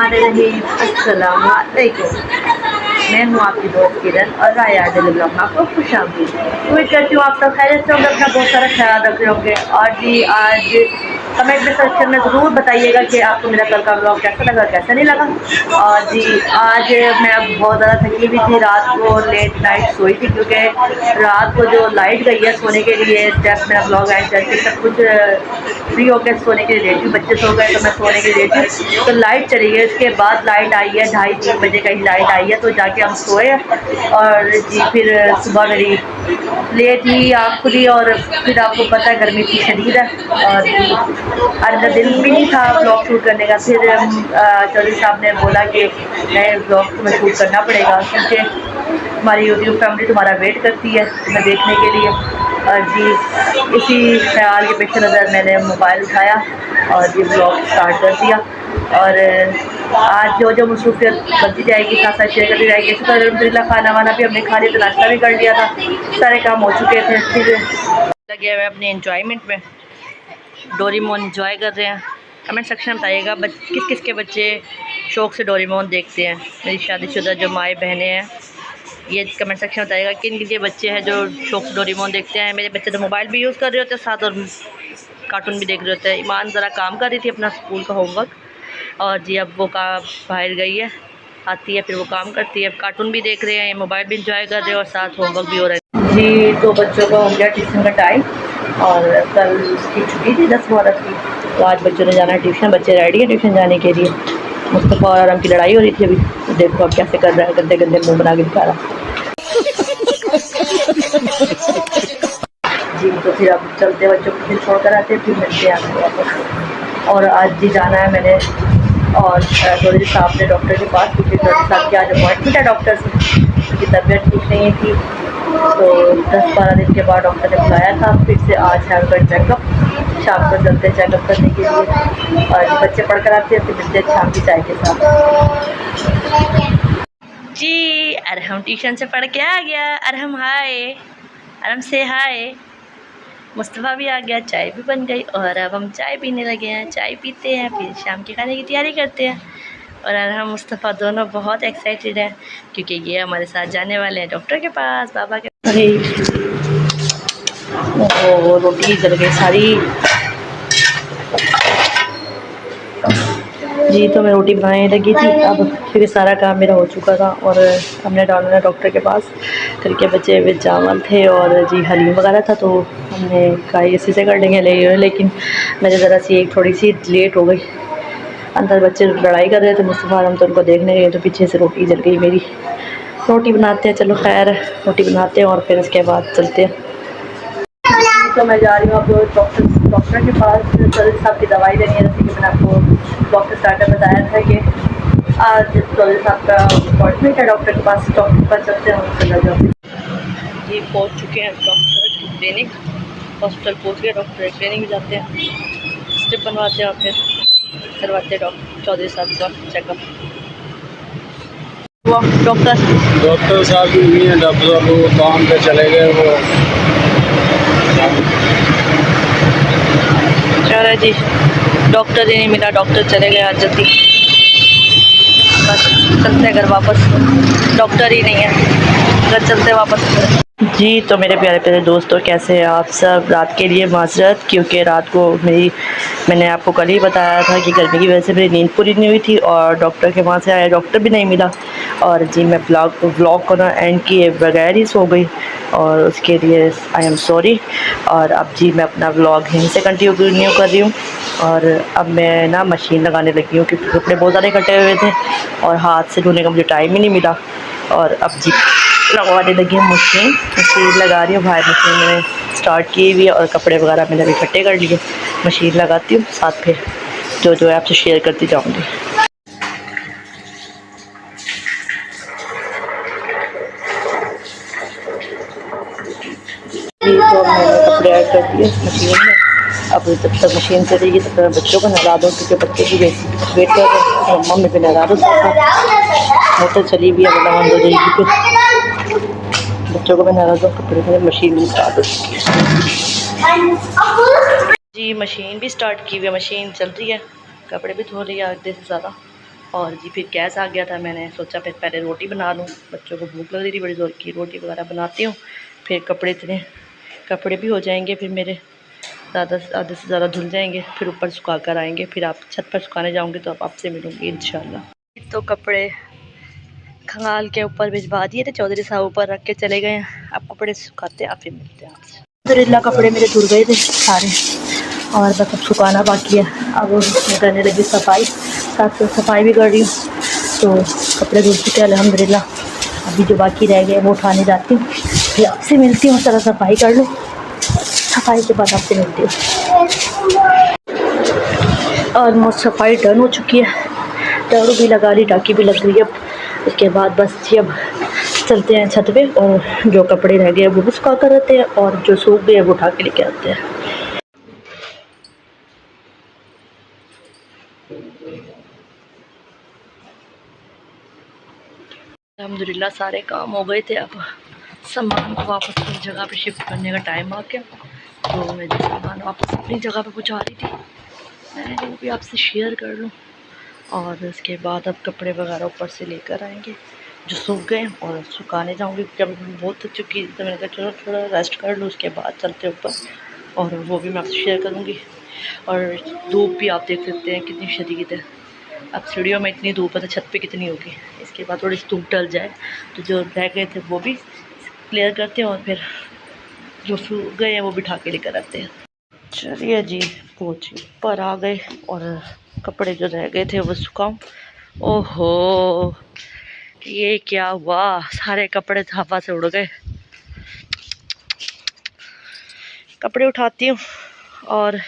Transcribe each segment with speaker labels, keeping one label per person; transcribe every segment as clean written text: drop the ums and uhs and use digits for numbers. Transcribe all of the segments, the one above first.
Speaker 1: बिस्मिल्लाहिर्रहमानिर्रहीम। अस्सलाम वालेकुम। मैं हूँ आपकी दोस्त किरण और राया डेली ब्लॉग में आपको खुश आमदीद। उम्मीद करती हूँ आप सब खैरियत से होंगे, अपना बहुत सारा ख्याल रख रहे होंगे। और जी आज कमेंट में सेक्शन में ज़रूर बताइएगा कि आपको मेरा कल का ब्लॉग कैसा लगा, कैसा नहीं लगा। और जी आज मैं बहुत ज़्यादा थकी हुई थी, रात को लेट नाइट सोई थी क्योंकि रात को जो लाइट गई है सोने के लिए, जब मेरा ब्लॉग एंड करके सब कुछ फ्री होकर सोने के लिए लेटी हूँ, बच्चे सो गए तो मैं सोने के लिए लेटी हूँ, तो लाइट चली गई। उसके बाद लाइट आई है 2:30-3 बजे का ही लाइट आई है, तो जाके हम सोए। और जी फिर सुबह मेरी लेट ही आँख खुली और फिर आपको पता है गर्मी इतनी शदीद है और आज मेरा दिल भी नहीं था ब्लॉग शूट करने का। फिर चौधरी साहब ने बोला कि नए ब्लॉग तुम्हें शूट करना पड़ेगा क्योंकि हमारी यूट्यूब फैमिली तुम्हारा वेट करती है तुम्हें देखने के लिए। और जी इसी ख्याल के पेश नज़र मैंने मोबाइल उठाया और ये ब्लॉग स्टार्ट कर दिया। और आज जो जो मसरूफियत बनती जाएगी साथ साथ शेयर करती जाएगी। इसी तरह अलहमदिल्ला खाना वाना भी हमने खा लिया, तो नाश्ता भी कर लिया था, सारे काम हो चुके थे। फिर लगे हुए अपने इंजॉयमेंट में, डोरेमोन इंजॉय कर रहे हैं। कमेंट सेक्शन में बताइएगा किस किस के बच्चे शौक़ से डोरेमोन देखते हैं। मेरी शादीशुदा जो माएँ बहनें हैं ये कमेंट सेक्शन में बताइएगा किन किन के बच्चे हैं जो शौक़ से डोरेमोन देखते हैं। मेरे बच्चे तो मोबाइल भी यूज़ कर रहे होते हैं साथ और कार्टून भी देख रहे होते हैं। ईमान ज़रा काम कर रही थी अपना स्कूल का होमवर्क, और जी अब वो का बाहर गई है, आती है फिर वो काम करती है। अब कार्टून भी देख रहे हैं, मोबाइल भी इंजॉय कर रहे हैं और साथ होमवर्क भी हो रहा है। जी तो बच्चों का हो गया ट्यूशन का टाइम और कल की छुट्टी थी 10 मुहर्रम की, तो आज बच्चों ने जाना है ट्यूशन। बच्चे रेडी है ट्यूशन जाने के लिए। मुस्तफ़ा और आराम की लड़ाई हो रही थी अभी, तो देखो अब कैसे कर रहा है, गंदे गंदे मुँह बना के दिखा रहा। जी तो फिर अब चलते बच्चों को फिर छोड़ कर आते फिर मिलते हैं आपको वापस। और आज जी जाना है मैंने और चौधरी साहब ने डॉक्टर के पास, क्योंकि चौधरी साहब की आज अपॉइंटमेंट है डॉक्टर से, उनकी तबीयत ठीक नहीं थी। तो 10-12 दिन के बाद डॉक्टर ने बुलाया था। फिर से आज है उनका चेकअप, शाम को चलते हैं चेकअप करने के लिए। और बच्चे पढ़ कर आते हैं फिर मिलते हैं शाम की चाय के साथ। जी अरहम ट्यूशन से पढ़ के आ गया। अरहम हाय, अरहम से हाय। मुस्तफ़ा भी आ गया, चाय भी बन गई और अब हम चाय पीने लगे हैं। चाय पीते हैं फिर शाम के खाने की तैयारी करते हैं। और अरहम मुस्तफ़ा दोनों बहुत एक्साइटेड हैं क्योंकि ये हमारे साथ जाने वाले हैं डॉक्टर के पास, बाबा के। अरे वो रोटी जल गई सारी। जी तो मैं रोटी बनाने लगी थी, अब फिर सारा काम मेरा हो चुका था और हमने डालना डॉक्टर के पास। कल के बचे हुए चावल थे और जी हलीम वगैरह था, तो हमने कहा इसी से कर लेंगे लेकिन मेरे ज़रा सी एक थोड़ी सी लेट हो गई। अंदर बच्चे लड़ाई कर रहे थे, मुस्तफ़ा हम तो उनको देखने गए तो पीछे से रोटी जल गई मेरी। रोटी बनाते हैं, चलो खैर रोटी बनाते हैं और फिर उसके बाद चलते हैं। तो मैं जा रही हूँ अब डॉक्टर के पास चौधरी साहब की दवाई लेनी है। जैसे कि मैंने आपको डॉक्टर स्टार्ट में बताया था कि आज चौधरी साहब का अपॉइंटमेंट है डॉक्टर के पास, डॉक्टर के पास चलते हैं चला जाते। जी पहुँच चुके हैं डॉक्टर की क्लिनिक, हॉस्पिटल पहुँच गए। डॉक्टर की क्लिनिक में जाते हैं, स्ट्रिप बनवाते हैं और फिर करवाते हैं डॉक्टर चौधरी साहब का चेकअप। डॉक्टर
Speaker 2: साहब भी नहीं है, डॉक्टर साहब वो काम पे चले गए। वो
Speaker 1: चलो जी डॉक्टर ही नहीं मिला, डॉक्टर चले गए आज जल्दी, बस चलते हैं घर वापस। डॉक्टर ही नहीं है, घर चलते वापस। जी तो मेरे प्यारे प्यारे दोस्तों कैसे हैं आप सब। रात के लिए माजरत क्योंकि रात को मैंने आपको कल ही बताया था कि गर्मी की वजह से मेरी नींद पूरी नहीं हुई थी और डॉक्टर के वहाँ से आया, डॉक्टर भी नहीं मिला। और जी मैं ब्लॉग को ना एंड किए बगैर ही सो गई और उसके लिए आई एम सॉरी। और अब जी मैं अपना ब्लॉग यहीं से कंटिन्यू कर रही हूँ। और अब मैं ना मशीन लगाने लगी हूँ क्योंकि कपड़े बहुत ज़्यादा इकट्ठे हुए थे और हाथ से धोने का मुझे टाइम ही नहीं मिला। और अब जी लगवाने लगी हूँ मशीन लगा रही हूँ। बाहर मशीन मैंने स्टार्ट की हुई है और कपड़े वगैरह मैंने अभी इकट्ठे कर लिए। मशीन लगाती हूँ, साथ फिर जो है आपसे शेयर करती जाऊँगी। तो मैंने कपड़े ऐड कर दिए मशीन में। अब जब तक मशीन चलेगी तब तक बच्चों को नहला दो क्योंकि बच्चे भी वेट कर रहे हैं। मम्मी भी नहला दो, मोटर चली हुई है मतलब बंद हो जाएगी फिर। बच्चों को भी नहला दो, कपड़े में मशीन भी स्टार्ट हो चुकी है। जी मशीन भी स्टार्ट की हुई है, मशीन चल रही है, कपड़े भी धो रही है आधे से ज़्यादा। और जी फिर गैस आ गया था, मैंने सोचा फिर पहले रोटी बना लूँ, बच्चों को भूख लग रही थी बड़ी ज़ोर की। रोटी वगैरह बनाती हूँ, फिर कपड़े भी हो जाएंगे, फिर मेरे आधे से ज़्यादा धुल जाएंगे, फिर ऊपर सुखा कर आएंगे, फिर आप छत पर सुखाने जाऊँगी तो आपसे मिलूँगी इंशाल्लाह। तो कपड़े खंगाल के ऊपर भिजवा दिए थे, चौधरी साहब ऊपर रख के चले गए हैं। अब कपड़े सुखाते हैं, आप फिर मिलते हैं आपसे। अलहमदुलिल्लाह कपड़े मेरे धुल गए थे सारे, और बस अब सुखाना बाकी है। अब मैं करने लगी सफाई, साथ साथ सफाई भी कर रही हूँ, तो कपड़े धुल चुके हैं अल्हम्दुलिल्लाह। अभी जो बाकी रह गए वो उठाने जाती हूँ, फिर आपसे मिलती हूँ। सारा सफाई कर लूँ, सफाई के बाद आपसे मिलती हूँ। ऑलमोस्ट सफाई डन हो चुकी है, झाड़ू भी लगा ली, टाँकी भी लग गई है। अब उसके बाद बस जी अब चलते हैं छत पे, और जो कपड़े रह गए वो भी सुखा कर रहते हैं, और जो सूख गए वो उठा के लेके आते हैं। अल्हम्दुलिल्लाह सारे काम हो गए थे। अब सामान को वापस अपनी जगह पे शिफ्ट करने का टाइम आ गया, तो मैं जो सामान वापस अपनी जगह पे पहुंचा रही थी, मैं वो भी आपसे शेयर कर लूँ। और उसके बाद अब कपड़े वगैरह ऊपर से लेकर आएंगे जो सूख गए, और सुखाने जाऊंगी जब बहुत थक चुकी, तो मैंने कहा चलो थोड़ा रेस्ट कर लूँ, उसके बाद चलते ऊपर, और वो भी मैं आपसे शेयर करूँगी। और धूप भी आप देख सकते हैं कितनी शदीद है। अब सीढ़ियों में इतनी धूप है तो छत पे कितनी होगी। इसके बाद थोड़ी धूप टल जाए तो जो रह गए थे वो भी क्लियर करते हैं, और फिर जो सूख गए हैं वो भी उठा के लेकर आते हैं। चलिए जी पहुँचे, ऊपर आ गए, और कपड़े जो रह गए थे वो सुखाऊं। ओहो ये क्या हुआ, सारे कपड़े हवा से उड़ गए। कपड़े उठाती हूँ और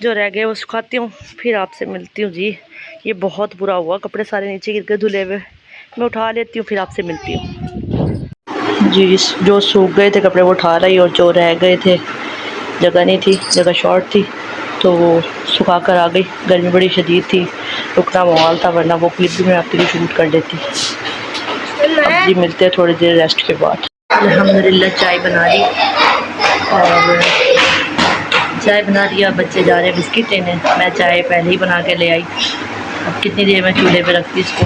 Speaker 1: जो रह गए वो सुखाती हूँ, फिर आपसे मिलती हूँ। जी ये बहुत बुरा हुआ, कपड़े सारे नीचे गिर गए धुले हुए। मैं उठा लेती हूँ, फिर आपसे मिलती हूँ। जी जो सूख गए थे कपड़े वो उठा रही, और जो रह गए थे जगह नहीं थी, जगह शॉर्ट थी, तो वो सुखा कर आ गई। गर्मी बड़ी शदीद थी, रुकना माहौल था, वरना वो क्लिप भी मैं आपके लिए शूट कर देती। अब जी मिलते हैं थोड़ी देर रेस्ट के बाद। अल्हम्दुलिल्लाह चाय बना ली, और चाय बना दिया, बच्चे जा रहे हैं बिस्किट लेने। मैं चाय पहले ही बना के ले आई, अब कितनी देर में चूल्हे पे रखती इसको,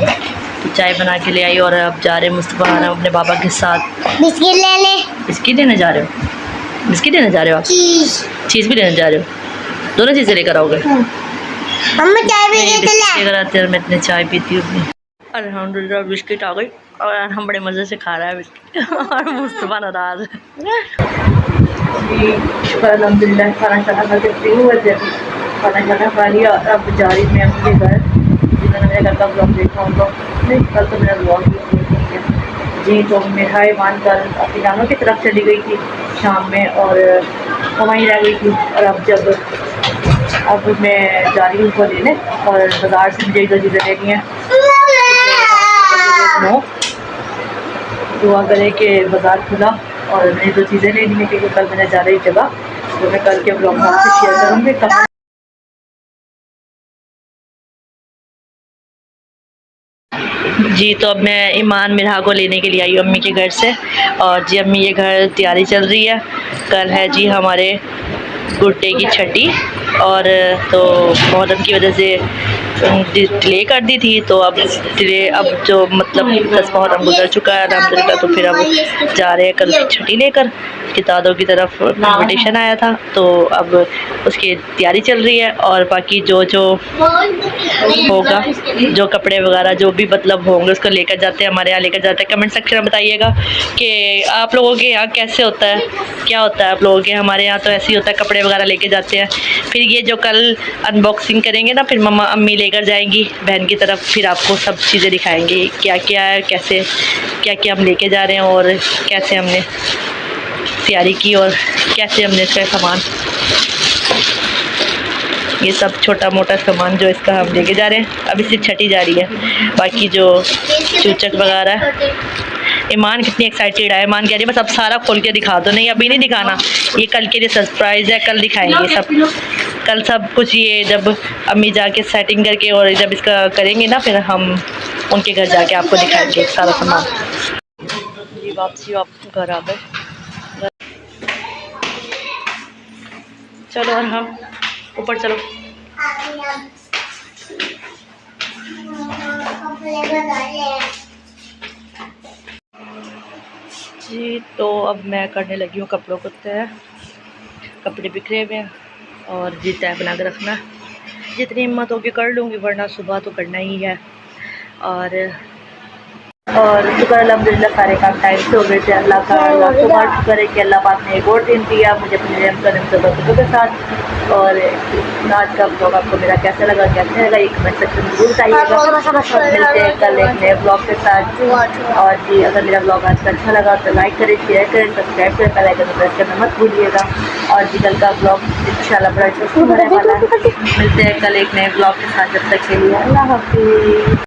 Speaker 1: तो चाय बना के ले आई। और अब जा रहे हैं मुस्तफ़ा खाना अपने बाबा के साथ बिस्किट लेने। बिस्किट लेने जा रहे हो? बिस्किट लेने जा रहे हो आप? चीज़ भी लेने जा रहे हो? दोनों चीज़ें लेकर आओगे? हम चाय भी लेकर आते हैं, मैं इतने चाय पीती हूँ। अल्हम्दुलिल्लाह बिस्किट आ गई, और हम बड़े मज़े से खा रहे हैं बिस्किट और मुस्तफ़ा नाराज़ है। शुक्र अल्हम्दुलिल्लाह, खाना खा के फ्री हुए थे, खाना खा लिया। अब जा रही मैं अपने घर, जिन्होंने मेरे घर का ब्लॉग देखा होगा, नहीं कल तो मेरा ब्लॉग जी। तो मिठाई मान कर अपनी नानों की तरफ चली गई थी शाम में, और वो वहीं रह गई थी। और अब मैं जा रही हूँ उनको लेने, और बाज़ार से मुझे 2 चीज़ें लेनी है। दुआ करें कि बाज़ार खुला, और मेरी 2 चीज़ें लेनी है, क्योंकि कल मैंने जा रही जगह, तो मैं कल के ब्लॉग में आपसे शेयर करूँगी। जी तो अब मैं ईमान मिराह को लेने के लिए आई हूँ अम्मी के घर से, और जी अम्मी ये घर तैयारी चल रही है। कल है जी हमारे गुड्डे की छठी, और तो मुहर्रम की वजह से डिले कर दी थी, तो अब जो मतलब 10 मुहर्रम गुजर चुका है अल्हम्दुलिल्लाह, तो फिर अब जा रहे हैं कल छठी लेकर। उसकी दादों की तरफ इन्विटेशन आया था, तो अब उसकी तैयारी चल रही है। और बाकी जो होगा, जो कपड़े वगैरह जो भी मतलब होंगे उसको लेकर जाते हैं, हमारे यहाँ लेकर जाते हैं। कमेंट सेक्शन में बताइएगा कि आप लोगों के यहाँ कैसे होता है, क्या होता है आप लोगों के। हमारे यहाँ तो ऐसे ही होता है, कपड़े वगैरह लेके जाते हैं। फिर ये जो कल अनबॉक्सिंग करेंगे ना, फिर मम्मा अम्मी लेकर जाएंगी बहन की तरफ, फिर आपको सब चीज़ें दिखाएंगे क्या क्या है, कैसे क्या क्या हम लेके जा रहे हैं, और कैसे हमने तैयारी की, और कैसे हमने इसका सामान, ये सब छोटा मोटा सामान जो इसका हम लेके जा रहे हैं। अभी सिर्फ छठी जा रही है, बाकी जो चूचक वगैरह। ईमान कितनी एक्साइटेड है, ईमान कह रही है बस अब सारा खोल के दिखा दो। नहीं अभी नहीं दिखाना, ये कल के लिए सरप्राइज़ है, कल दिखाएंगे सब। कल सब कुछ ये जब अम्मी जाके सेटिंग करके और जब इसका करेंगे ना, फिर हम उनके घर जाके आपको दिखाएंगे सारा सामान। जी वापसी घर आ गए। चलो और हम ऊपर चलो। जी तो अब मैं करने लगी हूँ कपड़ों को तय। कपड़े बिखरे हुए हैं और जी तय बना के रखना, जितनी हिम्मत होगी कर लूँगी, वरना सुबह तो करना ही है। और शुक्र अल्हम्दुलिल्लाह सारे काम टाइम से हो गए थे। अल्लाह का बहुत शुक्र है कि अल्लाह पाक ने एक और दिन दिया मुझे अपने रहमत के साथ। और आज का ब्लॉग आपको मेरा कैसा लगा ये कमेंट सेक्शन में जरूर बताइएगा। मिलते हैं कल एक नए ब्लॉग के साथ। और जी अगर मेरा ब्लॉग आज का अच्छा लगा तो लाइक करें, शेयर करें, सब्सक्राइब करें, बेल आइकन को प्रेस करना मत भूलिएगा। और जी कल का ब्लॉग इंशाल्लाह बड़ा इंटरेस्टिंग होने वाला है। मिलते हैं कल एक नए ब्लॉग के साथ, जब तक के लिए अल्लाह हाफिज़।